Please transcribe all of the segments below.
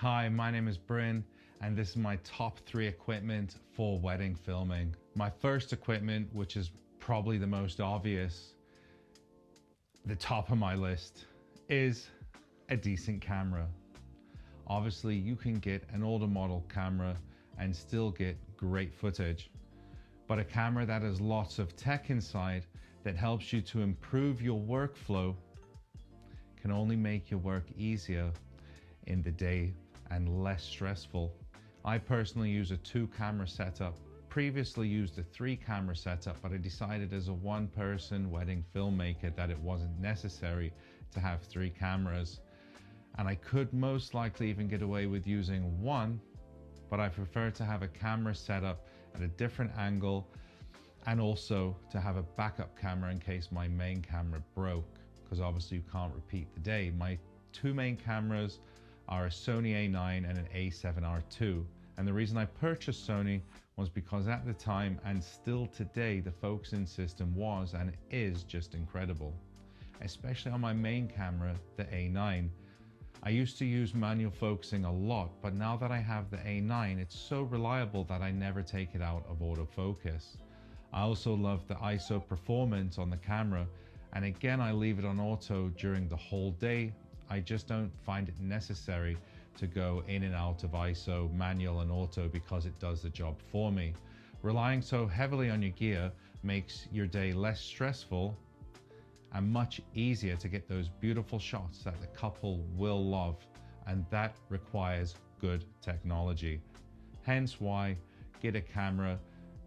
Hi, my name is Bryn, and this is my top 3 equipment for wedding filming. My first equipment, which is probably the most obvious, the top of my list, is a decent camera. Obviously, you can get an older model camera and still get great footage, but a camera that has lots of tech inside that helps you to improve your workflow can only make your work easier in the day and less stressful. I personally use a 2-camera setup. Previously used a 3-camera setup, but I decided as a one-person wedding filmmaker that it wasn't necessary to have 3 cameras. And I could most likely even get away with using 1, but I prefer to have a camera setup at a different angle and also to have a backup camera in case my main camera broke, because obviously you can't repeat the day. My 2 main cameras are a Sony A9 and an A7R II. And the reason I purchased Sony was because at the time, and still today, the focusing system was and is just incredible. Especially on my main camera, the A9. I used to use manual focusing a lot, but now that I have the A9, it's so reliable that I never take it out of autofocus. I also love the ISO performance on the camera, and again, I leave it on auto during the whole day. I just don't find it necessary to go in and out of ISO, manual and auto, because it does the job for me. Relying so heavily on your gear makes your day less stressful and much easier to get those beautiful shots that the couple will love, and that requires good technology. Hence why get a camera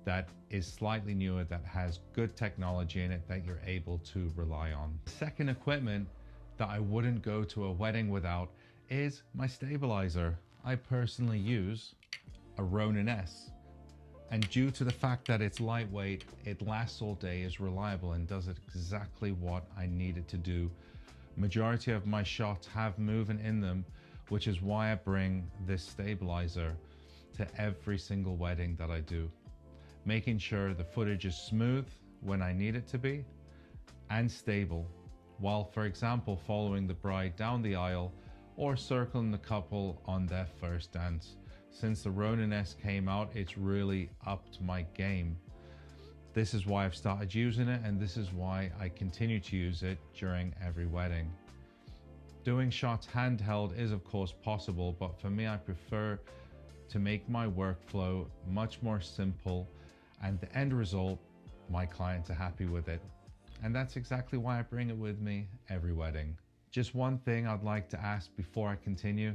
that is slightly newer, that has good technology in it that you're able to rely on. Second equipment that I wouldn't go to a wedding without is my stabilizer. I personally use a Ronin S, and due to the fact that it's lightweight, it lasts all day, is reliable, and does exactly what I need it to do. Majority of my shots have movement in them, which is why I bring this stabilizer to every single wedding that I do, making sure the footage is smooth when I need it to be and stable, while, for example, following the bride down the aisle or circling the couple on their first dance. Since the Ronin S came out, it's really upped my game. This is why I've started using it, and this is why I continue to use it during every wedding. Doing shots handheld is of course possible, but for me, I prefer to make my workflow much more simple, and the end result, my clients are happy with it. And that's exactly why I bring it with me every wedding. Just one thing I'd like to ask before I continue.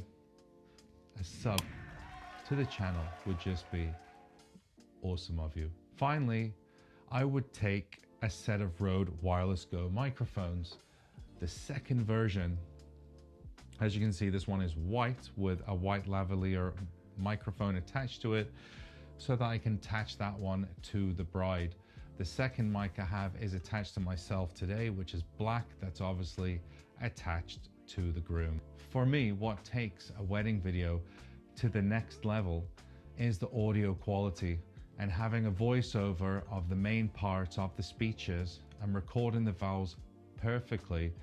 A sub to the channel would just be awesome of you. Finally, I would take a set of Rode Wireless Go microphones. The second version, as you can see, this one is white with a white lavalier microphone attached to it so that I can attach that one to the bride. The second mic I have is attached to myself today, which is black. That's obviously attached to the groom. For me, what takes a wedding video to the next level is the audio quality, and having a voiceover of the main parts of the speeches and recording the vows perfectly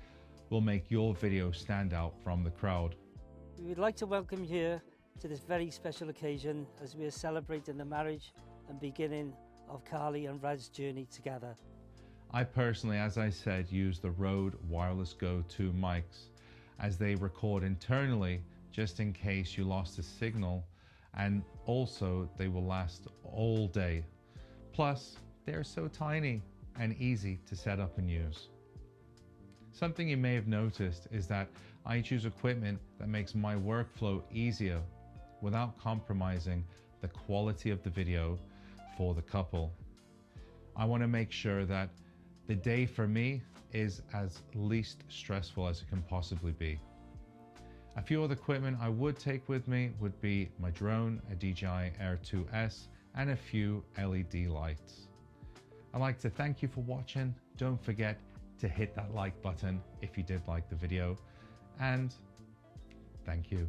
will make your video stand out from the crowd. We would like to welcome you here to this very special occasion as we are celebrating the marriage and beginning of Carly and Rad's journey together. I personally, as I said, use the Rode Wireless Go 2 mics as they record internally just in case you lost a signal, and also they will last all day. Plus, they're so tiny and easy to set up and use. Something you may have noticed is that I choose equipment that makes my workflow easier without compromising the quality of the video for the couple. I want to make sure that the day for me is as least stressful as it can possibly be. A few other equipment I would take with me would be my drone, a DJI Air 2S, and a few LED lights. I'd like to thank you for watching. Don't forget to hit that like button if you did like the video, and thank you.